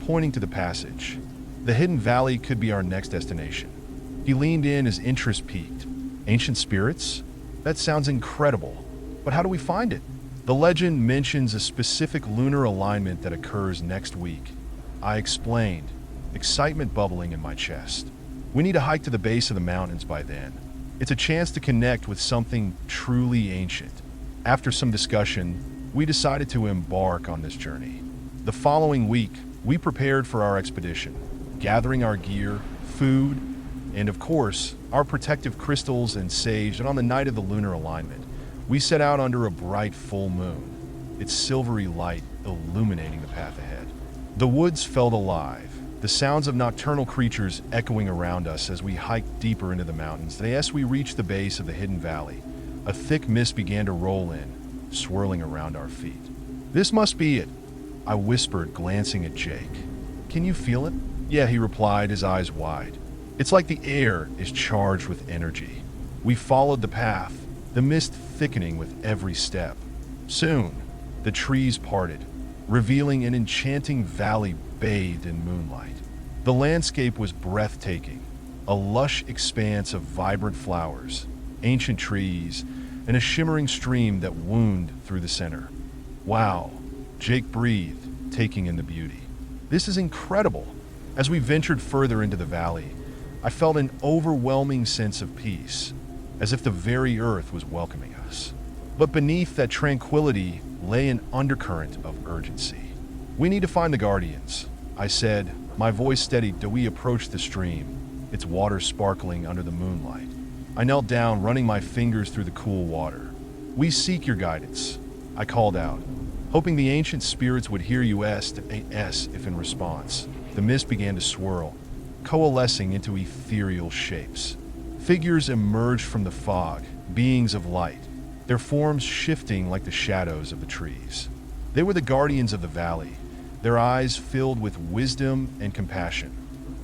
pointing to the passage. The hidden valley could be our next destination. He leaned in as interest peaked. "Ancient spirits? That sounds incredible. But how do we find it?" "The legend mentions a specific lunar alignment that occurs next week," I explained, excitement bubbling in my chest. "We need to hike to the base of the mountains by then. It's a chance to connect with something truly ancient." After some discussion, we decided to embark on this journey. The following week, we prepared for our expedition, gathering our gear, food, and of course, our protective crystals and sage. And on the night of the lunar alignment, we set out under a bright full moon, its silvery light illuminating the path ahead. The woods felt alive, the sounds of nocturnal creatures echoing around us as we hiked deeper into the mountains. As we reached the base of the hidden valley, a thick mist began to roll in, swirling around our feet. "This must be it," I whispered, glancing at Jake. "Can you feel it?" "Yeah," he replied, his eyes wide. "It's like the air is charged with energy." We followed the path, the mist thickening with every step. Soon, the trees parted, revealing an enchanting valley bathed in moonlight. The landscape was breathtaking, a lush expanse of vibrant flowers, ancient trees, and a shimmering stream that wound through the center. "Wow," Jake breathed, taking in the beauty. "This is incredible." As we ventured further into the valley, I felt an overwhelming sense of peace, as if the very earth was welcoming us. But beneath that tranquility lay an undercurrent of urgency. "We need to find the guardians," I said, my voice steady. We approached the stream, its water sparkling under the moonlight. I knelt down, running my fingers through the cool water. "We seek your guidance," I called out, hoping the ancient spirits would hear us if in response. The mist began to swirl, coalescing into ethereal shapes. Figures emerged from the fog, beings of light, their forms shifting like the shadows of the trees. They were the guardians of the valley, their eyes filled with wisdom and compassion.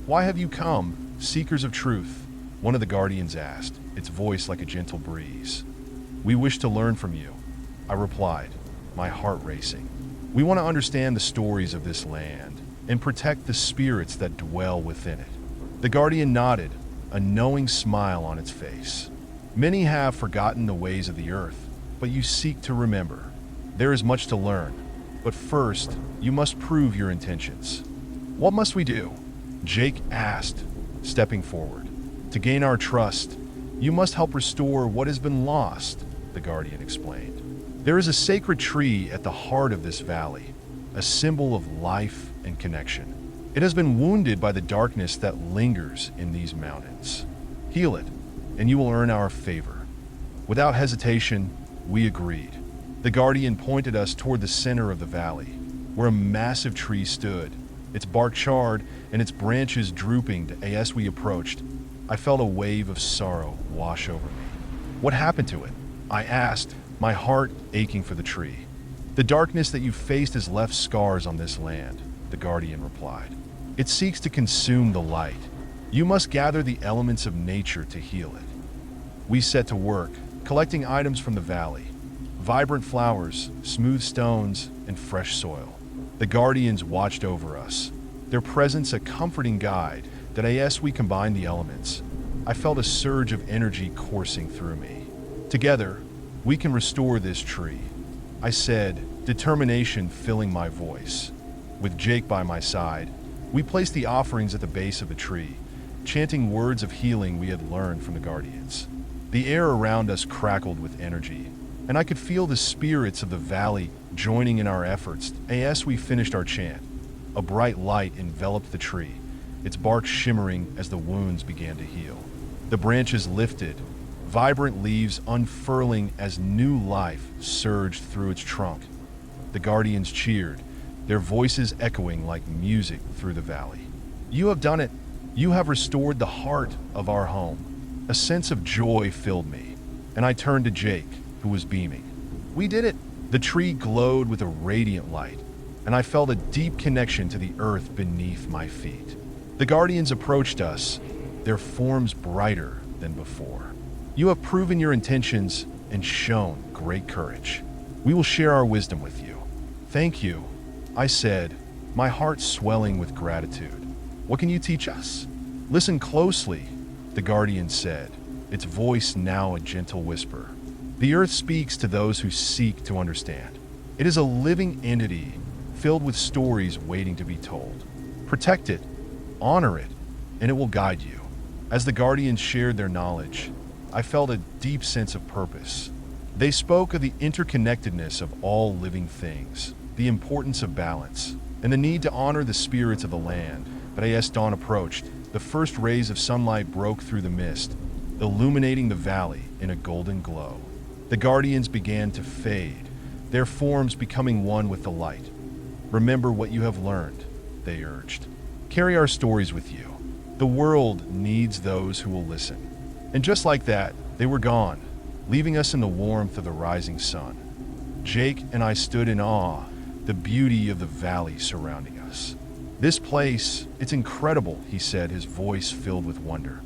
Why have you come, seekers of truth? One of the guardians asked, its voice like a gentle breeze. We wish to learn from you, I replied, my heart racing. We want to understand the stories of this land and protect the spirits that dwell within it. The guardian nodded, a knowing smile on its face. Many have forgotten the ways of the earth, but you seek to remember. There is much to learn, but first, you must prove your intentions. What must we do? Jake asked, stepping forward. To gain our trust, you must help restore what has been lost, the guardian explained. There is a sacred tree at the heart of this valley, a symbol of life and connection. It has been wounded by the darkness that lingers in these mountains. Heal it, and you will earn our favor. Without hesitation, we agreed. The guardian pointed us toward the center of the valley, where a massive tree stood, its bark charred and its branches drooping as we approached. I felt a wave of sorrow wash over me. What happened to it? I asked, my heart aching for the tree. The darkness that you faced has left scars on this land, the guardian replied. It seeks to consume the light. You must gather the elements of nature to heal it. We set to work, collecting items from the valley. Vibrant flowers, smooth stones, and fresh soil. The guardians watched over us, their presence a comforting guide that as we combined the elements, I felt a surge of energy coursing through me. Together, we can restore this tree, I said, determination filling my voice. With Jake by my side, we placed the offerings at the base of the tree, chanting words of healing we had learned from the guardians. The air around us crackled with energy, and I could feel the spirits of the valley joining in our efforts as we finished our chant. A bright light enveloped the tree, its bark shimmering as the wounds began to heal. The branches lifted, vibrant leaves unfurling as new life surged through its trunk. The guardians cheered, their voices echoing like music through the valley. You have done it. You have restored the heart of our home. A sense of joy filled me, and I turned to Jake, who was beaming. We did it. The tree glowed with a radiant light, and I felt a deep connection to the earth beneath my feet. The guardians approached us, their forms brighter than before. You have proven your intentions and shown great courage. We will share our wisdom with you. Thank you, I said, my heart swelling with gratitude. What can you teach us? Listen closely, the guardian said, its voice now a gentle whisper. The earth speaks to those who seek to understand. It is a living entity filled with stories waiting to be told. Protect it, honor it, and it will guide you. As the guardians shared their knowledge, I felt a deep sense of purpose. They spoke of the interconnectedness of all living things, the importance of balance, and the need to honor the spirits of the land. But as dawn approached, the first rays of sunlight broke through the mist, illuminating the valley in a golden glow. The guardians began to fade, their forms becoming one with the light. Remember what you have learned, they urged. Carry our stories with you. The world needs those who will listen. And just like that, they were gone, leaving us in the warmth of the rising sun. Jake and I stood in awe, the beauty of the valley surrounding us. This place, it's incredible, he said, his voice filled with wonder.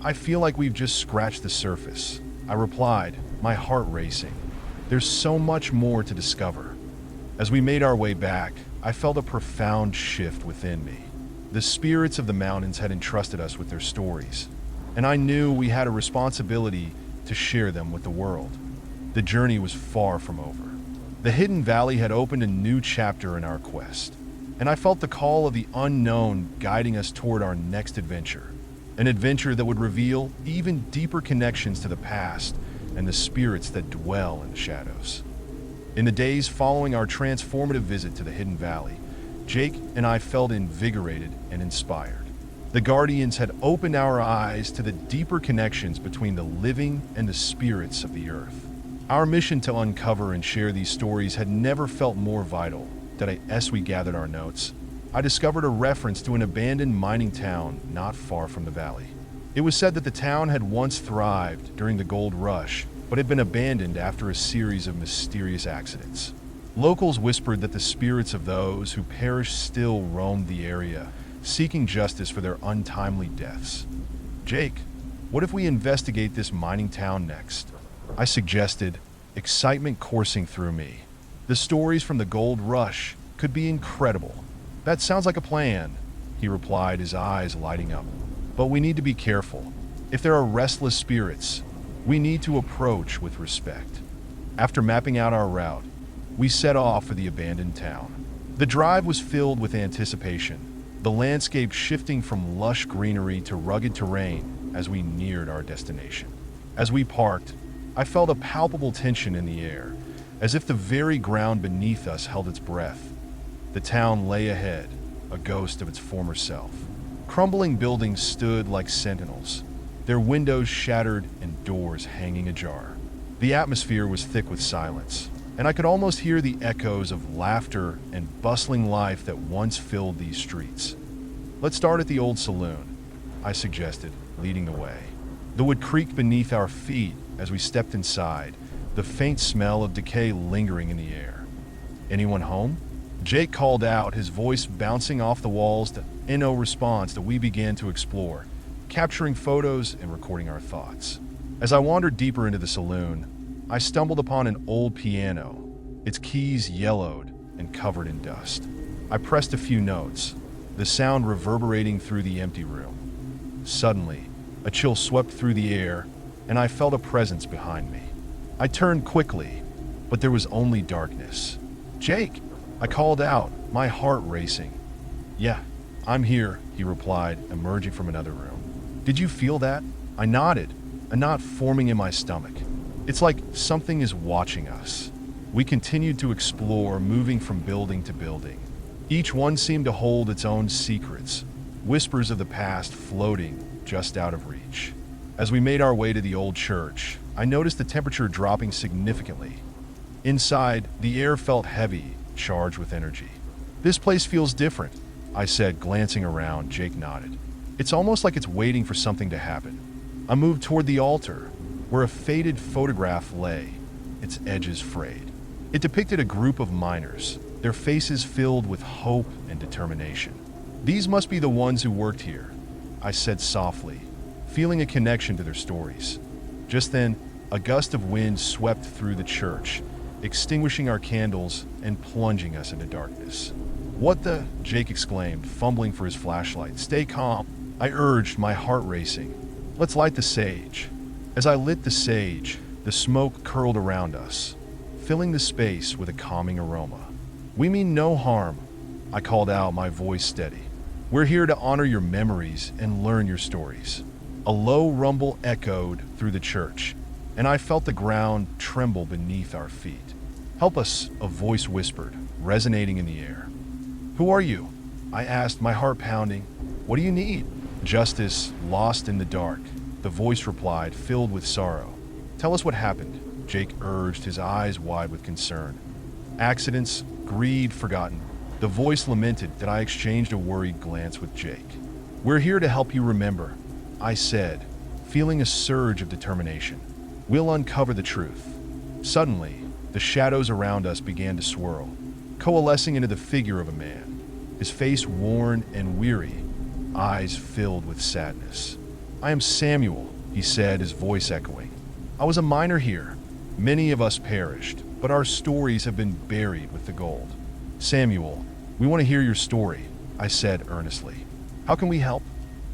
I feel like we've just scratched the surface, I replied, my heart racing. There's so much more to discover. As we made our way back, I felt a profound shift within me. The spirits of the mountains had entrusted us with their stories, and I knew we had a responsibility to share them with the world. The journey was far from over. The Hidden Valley had opened a new chapter in our quest, and I felt the call of the unknown guiding us toward our next adventure, an adventure that would reveal even deeper connections to the past and the spirits that dwell in the shadows. In the days following our transformative visit to the Hidden Valley, Jake and I felt invigorated and inspired. The Guardians had opened our eyes to the deeper connections between the living and the spirits of the earth. Our mission to uncover and share these stories had never felt more vital. As we gathered our notes, I discovered a reference to an abandoned mining town not far from the valley. It was said that the town had once thrived during the gold rush, but had been abandoned after a series of mysterious accidents. Locals whispered that the spirits of those who perished still roamed the area, seeking justice for their untimely deaths. Jake, what if we investigate this mining town next? I suggested, excitement coursing through me. The stories from the gold rush could be incredible. That sounds like a plan, he replied, his eyes lighting up. But we need to be careful. If there are restless spirits, we need to approach with respect. After mapping out our route, we set off for the abandoned town. The drive was filled with anticipation, the landscape shifting from lush greenery to rugged terrain as we neared our destination. As we parked, I felt a palpable tension in the air, as if the very ground beneath us held its breath. The town lay ahead, a ghost of its former self. Crumbling buildings stood like sentinels, their windows shattered and doors hanging ajar. The atmosphere was thick with silence, and I could almost hear the echoes of laughter and bustling life that once filled these streets. Let's start at the old saloon, I suggested, leading the way. The wood creaked beneath our feet as we stepped inside, the faint smell of decay lingering in the air. Anyone home? Jake called out, his voice bouncing off the walls in no response that we began to explore, capturing photos and recording our thoughts. As I wandered deeper into the saloon, I stumbled upon an old piano, its keys yellowed and covered in dust. I pressed a few notes, the sound reverberating through the empty room. Suddenly, a chill swept through the air, and I felt a presence behind me. I turned quickly, but there was only darkness. "Jake!" I called out, my heart racing. "Yeah, I'm here," he replied, emerging from another room. "Did you feel that?" I nodded, a knot forming in my stomach. It's like something is watching us. We continued to explore, moving from building to building. Each one seemed to hold its own secrets, whispers of the past floating just out of reach. As we made our way to the old church, I noticed the temperature dropping significantly. Inside, the air felt heavy, charged with energy. "This place feels different," I said, glancing around. Jake nodded. "It's almost like it's waiting for something to happen." I moved toward the altar, where a faded photograph lay, its edges frayed. It depicted a group of miners, their faces filled with hope and determination. "These must be the ones who worked here," I said softly, feeling a connection to their stories. Just then, a gust of wind swept through the church, extinguishing our candles and plunging us into darkness. "What the?" Jake exclaimed, fumbling for his flashlight. "Stay calm," I urged, my heart racing. "Let's light the sage." As I lit the sage, the smoke curled around us, filling the space with a calming aroma. "We mean no harm," I called out, my voice steady. "We're here to honor your memories and learn your stories." A low rumble echoed through the church, and I felt the ground tremble beneath our feet. "Help us," a voice whispered, resonating in the air. "Who are you?" I asked, my heart pounding. "What do you need?" "Justice, lost in the dark," the voice replied, filled with sorrow. "Tell us what happened," Jake urged, his eyes wide with concern. "Accidents, greed, forgotten." The voice lamented that I exchanged a worried glance with Jake. "We're here to help you remember," I said, feeling a surge of determination. "We'll uncover the truth." Suddenly, the shadows around us began to swirl, coalescing into the figure of a man, his face worn and weary, eyes filled with sadness. "I am Samuel," he said, his voice echoing. "I was a miner here. Many of us perished, but our stories have been buried with the gold." "Samuel, we want to hear your story," I said earnestly. "How can we help?"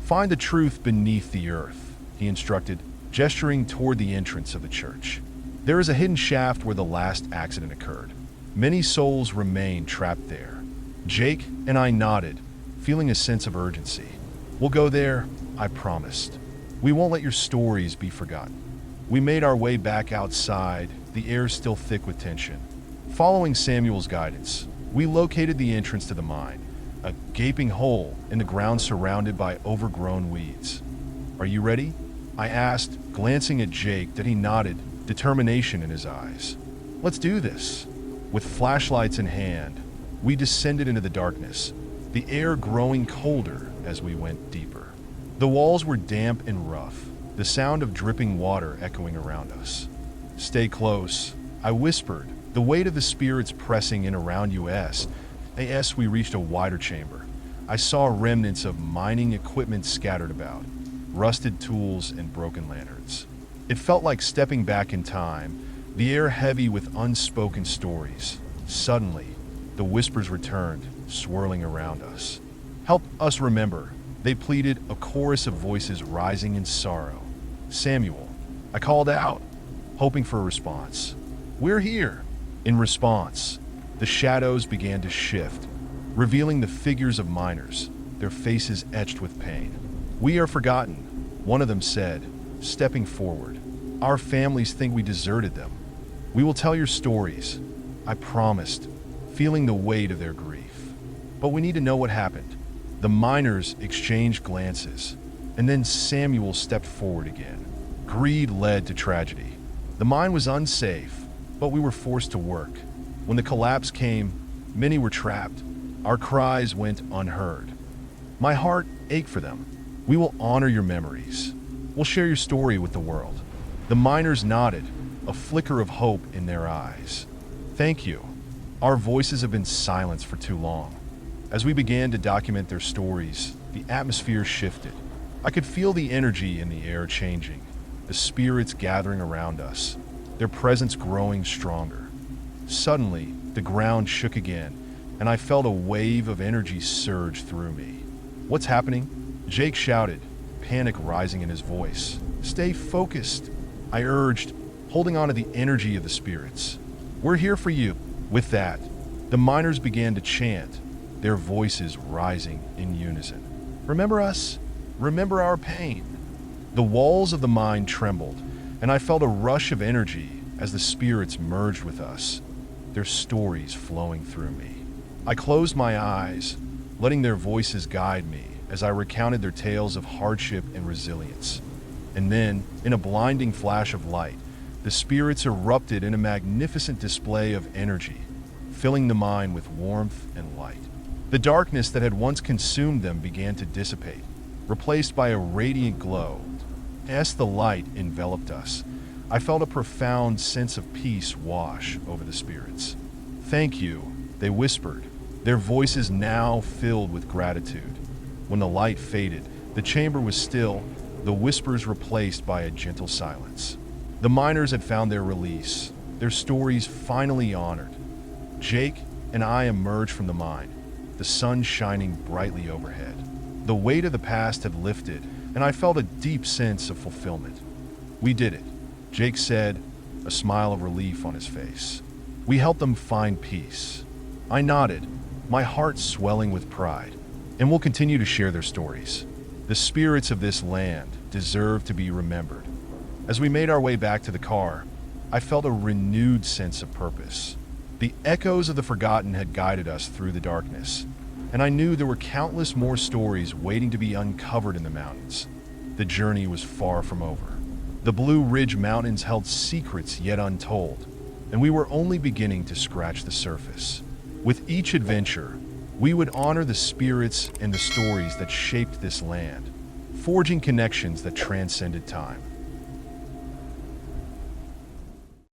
"Find the truth beneath the earth," he instructed, gesturing toward the entrance of the church. "There is a hidden shaft where the last accident occurred. Many souls remain trapped there." Jake and I nodded, feeling a sense of urgency. "We'll go there," I promised. "We won't let your stories be forgotten." We made our way back outside, the air still thick with tension. Following Samuel's guidance, we located the entrance to the mine, a gaping hole in the ground surrounded by overgrown weeds. "Are you ready?" I asked, glancing at Jake that he nodded, determination in his eyes. "Let's do this." With flashlights in hand, we descended into the darkness, the air growing colder as we went deeper. The walls were damp and rough, the sound of dripping water echoing around us. "Stay close," I whispered, the weight of the spirits pressing in around us. As we reached a wider chamber, I saw remnants of mining equipment scattered about, rusted tools and broken lanterns. It felt like stepping back in time, the air heavy with unspoken stories. Suddenly, the whispers returned, swirling around us. "Help us remember," they pleaded, a chorus of voices rising in sorrow. "Samuel," I called out, hoping for a response. "We're here." In response, the shadows began to shift, revealing the figures of miners, their faces etched with pain. "We are forgotten," one of them said, stepping forward. "Our families think we deserted them. We will tell your stories," I promised, feeling the weight of their grief. "But we need to know what happened." The miners exchanged glances, and then Samuel stepped forward again. Greed led to tragedy. The mine was unsafe, but we were forced to work. When the collapse came, many were trapped. Our cries went unheard. My heart ached for them. "We will honor your memories. We'll share your story with the world." The miners nodded, a flicker of hope in their eyes. "Thank you. Our voices have been silenced for too long." As we began to document their stories, the atmosphere shifted. I could feel the energy in the air changing, the spirits gathering around us, their presence growing stronger. Suddenly, the ground shook again, and I felt a wave of energy surge through me. "What's happening?" Jake shouted, panic rising in his voice. "Stay focused," I urged, holding on to the energy of the spirits. "We're here for you." With that, the miners began to chant, their voices rising in unison. "Remember us? Remember our pain." The walls of the mine trembled, and I felt a rush of energy as the spirits merged with us, their stories flowing through me. I closed my eyes, letting their voices guide me as I recounted their tales of hardship and resilience. And then, in a blinding flash of light, the spirits erupted in a magnificent display of energy, filling the mine with warmth and light. The darkness that had once consumed them began to dissipate, replaced by a radiant glow. As the light enveloped us, I felt a profound sense of peace wash over the spirits. "Thank you," they whispered, their voices now filled with gratitude. When the light faded, the chamber was still, the whispers replaced by a gentle silence. The miners had found their release, their stories finally honored. Jake and I emerged from the mine, the sun shining brightly overhead. The weight of the past had lifted, and I felt a deep sense of fulfillment. "We did it," Jake said, a smile of relief on his face. "We helped them find peace." I nodded, my heart swelling with pride. "And we'll continue to share their stories. The spirits of this land deserve to be remembered." As we made our way back to the car, I felt a renewed sense of purpose. The echoes of the forgotten had guided us through the darkness, and I knew there were countless more stories waiting to be uncovered in the mountains. The journey was far from over. The Blue Ridge Mountains held secrets yet untold, and we were only beginning to scratch the surface. With each adventure, we would honor the spirits and the stories that shaped this land, forging connections that transcended time.